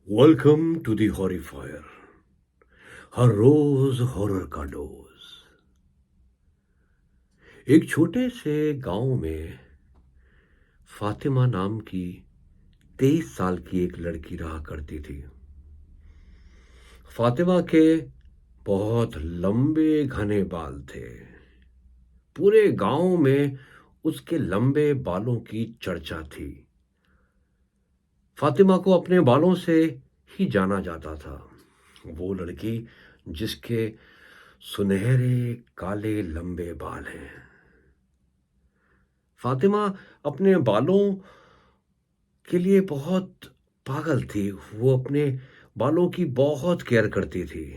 Welcome to the horrifier. हर रोज horror का डोज। एक छोटे से गांव में फातिमा नाम की 23 साल की एक लड़की रहा करती थी। फातिमा के बहुत लंबे घने बाल थे। पूरे गांव में उसके लंबे बालों की चर्चा थी। फातिमा को अपने बालों से ही जाना जाता था। वो लड़की जिसके सुनहरे काले लंबे बाल हैं। फातिमा अपने बालों के लिए बहुत पागल थी। वो अपने बालों की बहुत केयर करती थी।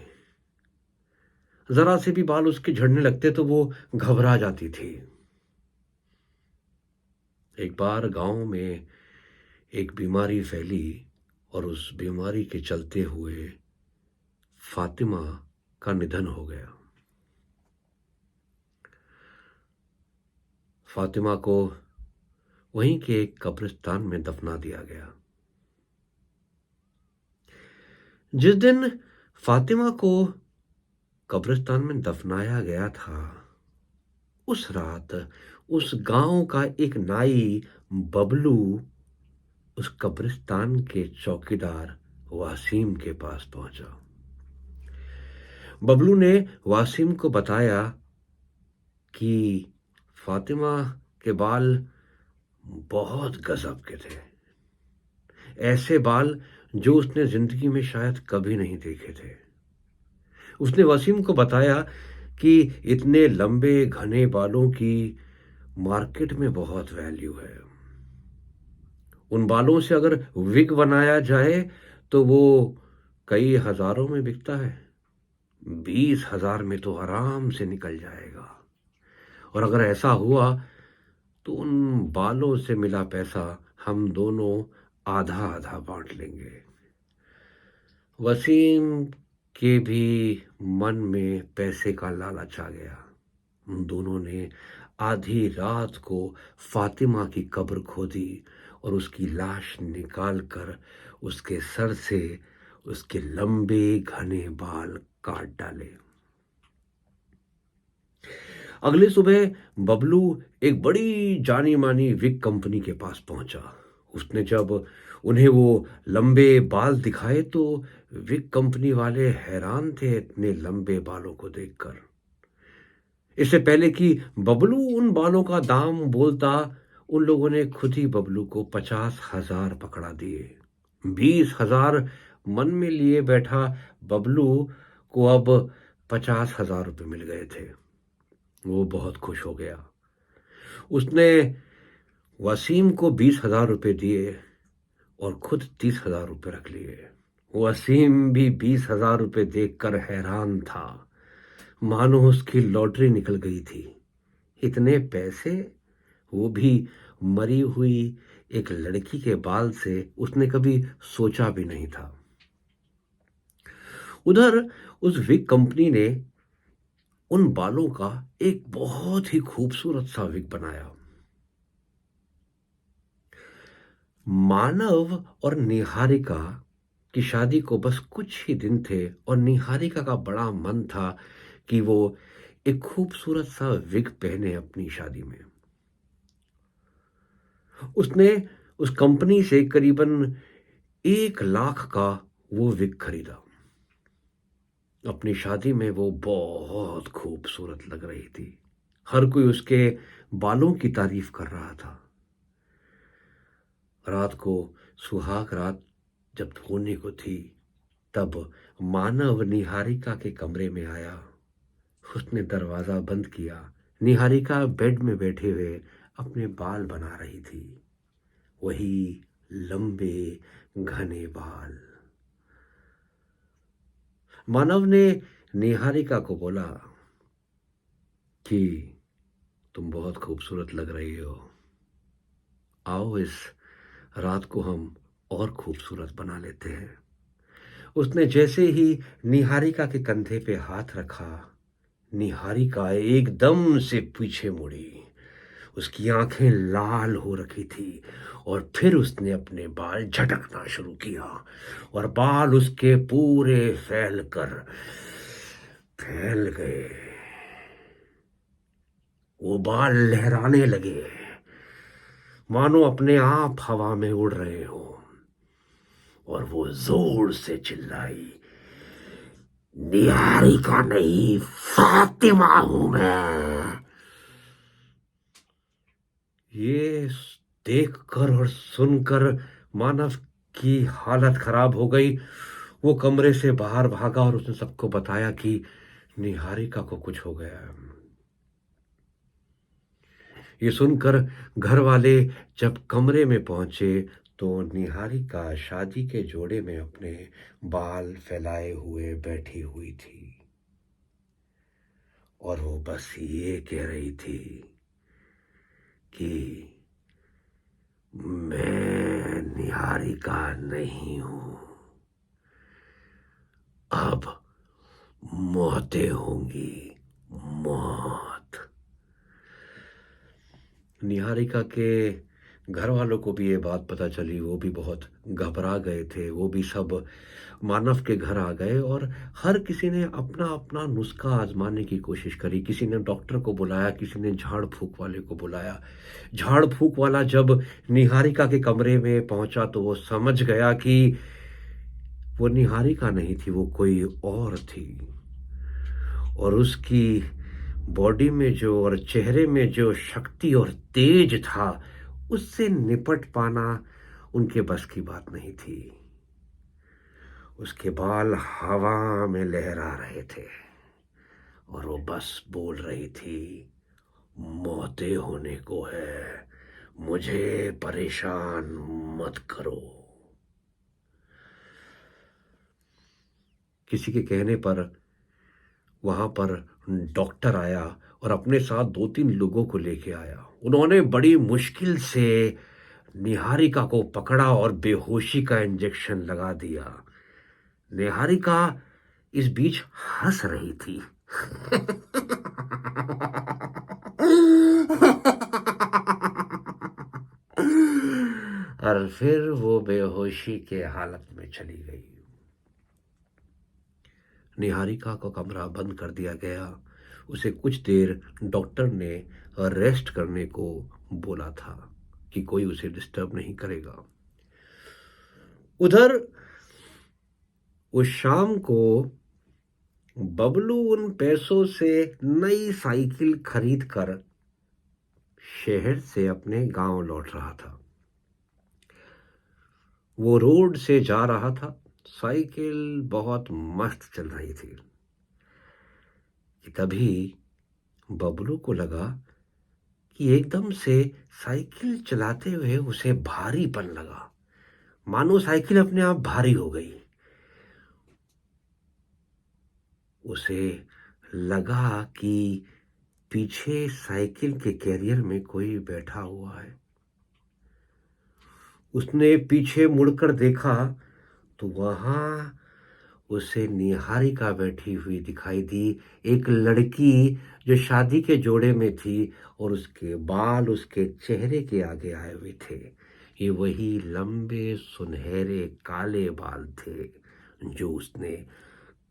जरा से भी बाल उसके झड़ने लगते तो वो घबरा जाती थी। एक बार गांव में एक बीमारी फैली और उस बीमारी के चलते हुए फातिमा का निधन हो गया। फातिमा को वहीं के एक कब्रिस्तान में दफना दिया गया। जिस दिन फातिमा को कब्रिस्तान में दफनाया गया था, उस रात उस गांव का एक नाई बबलू उस कब्रिस्तान के चौकीदार वासिम के पास पहुंचा। बबलू ने वासिम को बताया कि फातिमा के बाल बहुत गजब के थे। ऐसे बाल जो उसने जिंदगी में शायद कभी नहीं देखे थे। उसने वसीम को बताया कि इतने लंबे घने बालों की मार्केट में बहुत वैल्यू है। उन बालों से अगर विग बनाया जाए तो वो कई हजारों में बिकता है। 20,000 में तो आराम से निकल जाएगा। और अगर ऐसा हुआ तो उन बालों से मिला पैसा हम दोनों आधा आधा बांट लेंगे। वसीम के भी मन में पैसे का लालच आ गया। उन दोनों ने आधी रात को फातिमा की कब्र खोदी और उसकी लाश निकाल कर उसके सर से उसके लंबे घने बाल काट डाले। अगली सुबह बबलू एक बड़ी जानी मानी विग कंपनी के पास पहुंचा। उसने जब उन्हें वो लंबे बाल दिखाए तो विग कंपनी वाले हैरान थे इतने लंबे बालों को देखकर। इससे पहले कि बबलू उन बालों का दाम बोलता, उन लोगों ने खुद ही बबलू को 50,000 पकड़ा दिए। 20,000 मन में लिए बैठा बबलू को अब 50,000 रुपये मिल गए थे। वो बहुत खुश हो गया। उसने वसीम को 20,000 रुपये दिए और खुद 30,000 रुपये रख लिए। वसीम भी 20,000 रुपये देखकर हैरान था, मानो उसकी लॉटरी निकल गई थी। इतने पैसे, वो भी मरी हुई एक लड़की के बाल से, उसने कभी सोचा भी नहीं था। उधर उस विग कंपनी ने उन बालों का एक बहुत ही खूबसूरत सा विग बनाया। मानव और निहारिका की शादी को बस कुछ ही दिन थे और निहारिका का बड़ा मन था कि वो एक खूबसूरत सा विग पहने अपनी शादी में। उसने उस कंपनी से करीबन 1 लाख का वो विग खरीदा। अपनी शादी में वो बहुत खूबसूरत लग रही थी। हर कोई उसके बालों की तारीफ कर रहा था। रात को सुहाग रात जब होने को थी, तब मानव निहारिका के कमरे में आया। उसने दरवाजा बंद किया। निहारिका बेड में बैठे हुए अपने बाल बना रही थी। वही लंबे घने बाल। मानव ने निहारिका को बोला कि तुम बहुत खूबसूरत लग रही हो। आओ इस रात को हम और खूबसूरत बना लेते हैं। उसने जैसे ही निहारिका के कंधे पे हाथ रखा, निहारिका एकदम से पीछे मुड़ी। उसकी आंखें लाल हो रखी थी और फिर उसने अपने बाल झटकना शुरू किया और बाल उसके पूरे फैल गए। वो बाल लहराने लगे मानो अपने आप हवा में उड़ रहे हो और वो जोर से चिल्लाई, निहारिका नहीं, फातिमा हूं मैं। ये देखकर और सुनकर मानव की हालत खराब हो गई। वो कमरे से बाहर भागा और उसने सबको बताया कि निहारिका को कुछ हो गया है। ये सुनकर घर वाले जब कमरे में पहुंचे तो निहारिका शादी के जोड़े में अपने बाल फैलाए हुए बैठी हुई थी और वो बस ये कह रही थी कि मैं निहारिका नहीं हूं, अब मौतें होंगी, मौत। निहारिका के घर वालों को भी ये बात पता चली। वो भी बहुत घबरा गए थे। वो भी सब मानव के घर आ गए और हर किसी ने अपना अपना नुस्खा आजमाने की कोशिश करी। किसी ने डॉक्टर को बुलाया, किसी ने झाड़ फूक वाले को बुलाया। झाड़ फूक वाला जब निहारिका के कमरे में पहुंचा तो वो समझ गया कि वो निहारिका नहीं थी, वो कोई और थी। और उसकी बॉडी में जो और चेहरे में जो शक्ति और तेज था, उससे निपट पाना उनके बस की बात नहीं थी। उसके बाल हवा में लहरा रहे थे और वो बस बोल रही थी, मौतें होने को है, मुझे परेशान मत करो। किसी के कहने पर वहां पर डॉक्टर आया और अपने साथ 2-3 लोगों को लेके आया। उन्होंने बड़ी मुश्किल से निहारिका को पकड़ा और बेहोशी का इंजेक्शन लगा दिया। निहारिका इस बीच हंस रही थी। और फिर वो बेहोशी के हालत में चली गई। निहारिका को कमरा बंद कर दिया गया। उसे कुछ देर डॉक्टर ने रेस्ट करने को बोला था कि कोई उसे डिस्टर्ब नहीं करेगा। उधर उस शाम को बबलू उन पैसों से नई साइकिल खरीद कर शहर से अपने गांव लौट रहा था। वो रोड से जा रहा था। साइकिल बहुत मस्त चल रही थी कि तभी बबलू को लगा कि एकदम से साइकिल चलाते हुए उसे भारीपन लगा, मानो साइकिल अपने आप भारी हो गई। उसे लगा कि पीछे साइकिल के कैरियर में कोई बैठा हुआ है। उसने पीछे मुड़कर देखा तो वहां उसे निहारिका बैठी हुई दिखाई दी, एक लड़की जो शादी के जोड़े में थी और उसके बाल उसके चेहरे के आगे आए हुए थे। ये वही लंबे सुनहरे काले बाल थे जो उसने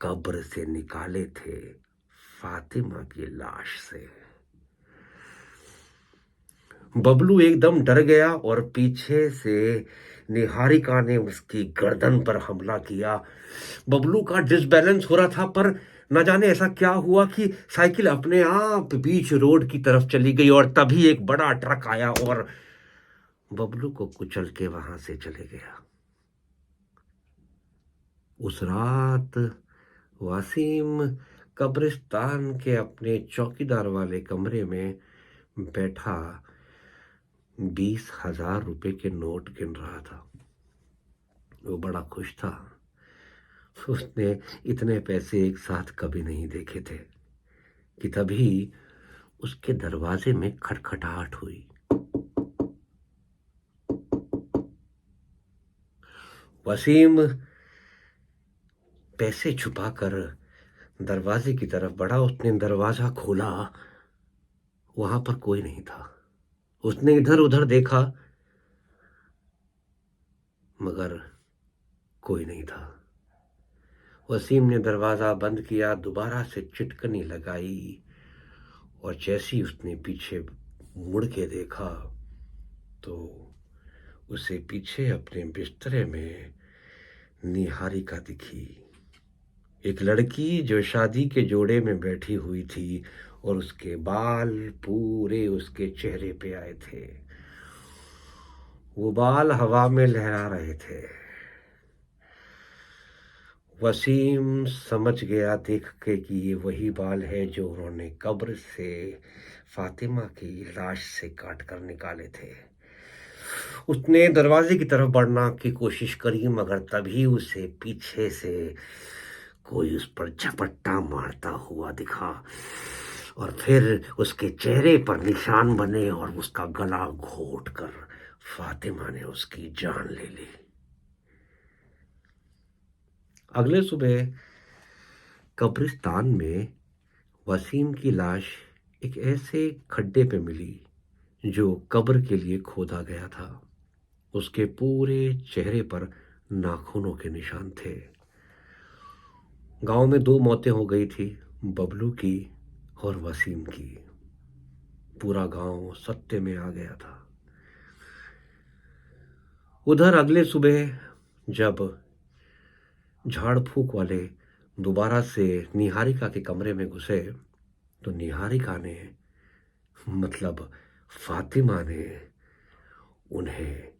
कब्र से निकाले थे फातिमा की लाश से। बबलू एकदम डर गया और पीछे से निहारिका ने उसकी गर्दन पर हमला किया। बबलू का डिसबैलेंस हो रहा था पर न जाने ऐसा क्या हुआ कि साइकिल अपने आप बीच रोड की तरफ चली गई और तभी एक बड़ा ट्रक आया और बबलू को कुचल के वहां से चले गया। उस रात वसीम कब्रिस्तान के अपने चौकीदार वाले कमरे में बैठा 20,000 रुपए के नोट गिन रहा था। वो बड़ा खुश था। उसने इतने पैसे एक साथ कभी नहीं देखे थे कि तभी उसके दरवाजे में खटखटाहट हुई। वसीम पैसे छुपाकर दरवाजे की तरफ बढ़ा। उसने दरवाजा खोला, वहां पर कोई नहीं था। उसने इधर-उधर देखा, मगर कोई नहीं था। वसीम ने दरवाज़ा बंद किया, दोबारा से चिटकनी लगाई और जैसे ही उसने पीछे मुड़ के देखा, तो उसे पीछे अपने बिस्तरे में निहारिका दिखी। एक लड़की जो शादी के जोड़े में बैठी हुई थी और उसके बाल पूरे उसके चेहरे पे आए थे। वो बाल हवा में लहरा रहे थे। वसीम समझ गया देख के कि ये वही बाल है जो उन्होंने कब्र से फातिमा की लाश से काट कर निकाले थे। उसने दरवाजे की तरफ बढ़ना की कोशिश करी, मगर तभी उसे पीछे से कोई उस पर झपट्टा मारता हुआ दिखा और फिर उसके चेहरे पर निशान बने और उसका गला घोट कर फातिमा ने उसकी जान ले ली। अगले सुबह कब्रिस्तान में वसीम की लाश एक ऐसे खड्डे पे मिली जो कब्र के लिए खोदा गया था। उसके पूरे चेहरे पर नाखूनों के निशान थे। गांव में 2 मौतें हो गई थी, बबलू की और वसीम की। पूरा गांव सत्ते में आ गया था। उधर अगले सुबह जब झाड़ फूक वाले दोबारा से निहारिका के कमरे में घुसे, तो निहारिका ने, मतलब फातिमा ने, उन्हें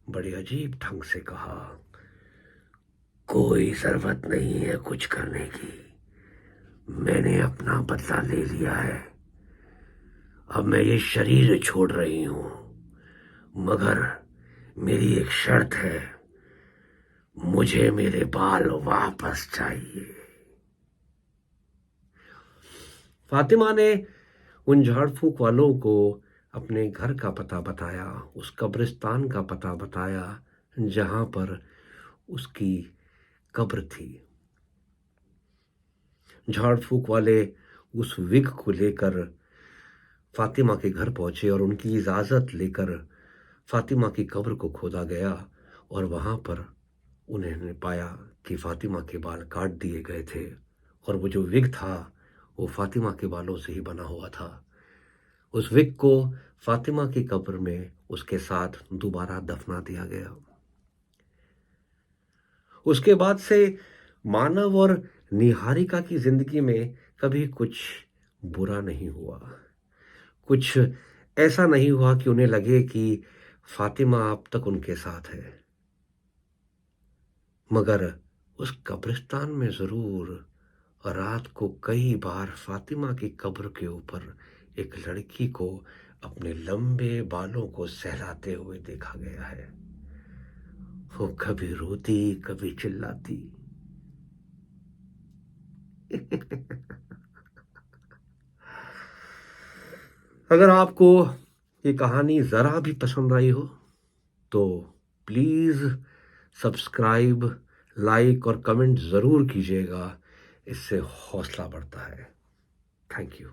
बड़े अजीब ढंग से कहा, कोई जरूरत नहीं है कुछ करने की। मैंने अपना बदला ले लिया है। अब मैं ये शरीर छोड़ रही हूं, मगर मेरी एक शर्त है, मुझे मेरे बाल वापस चाहिए। फातिमा ने उन झाड़ फूक वालों को अपने घर का पता बताया, उस कब्रिस्तान का पता बताया जहां पर उसकी कब्र थी। झाड़ फूक वाले उस विग को लेकर फातिमा के घर पहुंचे और उनकी इजाज़त लेकर फातिमा की कब्र को खोदा गया और वहां पर उन्होंने पाया कि फातिमा के बाल काट दिए गए थे और वो जो विग था वो फातिमा के बालों से ही बना हुआ था। उस विग को फातिमा की कब्र में उसके साथ दोबारा दफना दिया गया। उसके बाद से मानव और निहारिका की जिंदगी में कभी कुछ बुरा नहीं हुआ। कुछ ऐसा नहीं हुआ कि उन्हें लगे कि फातिमा अब तक उनके साथ है। मगर उस कब्रिस्तान में जरूर रात को कई बार फातिमा की कब्र के ऊपर एक लड़की को अपने लंबे बालों को सहलाते हुए देखा गया है। वो कभी रोती, कभी चिल्लाती। अगर आपको ये कहानी ज़रा भी पसंद आई हो तो प्लीज़ सब्सक्राइब, लाइक और कमेंट ज़रूर कीजिएगा। इससे हौसला बढ़ता है। Thank you.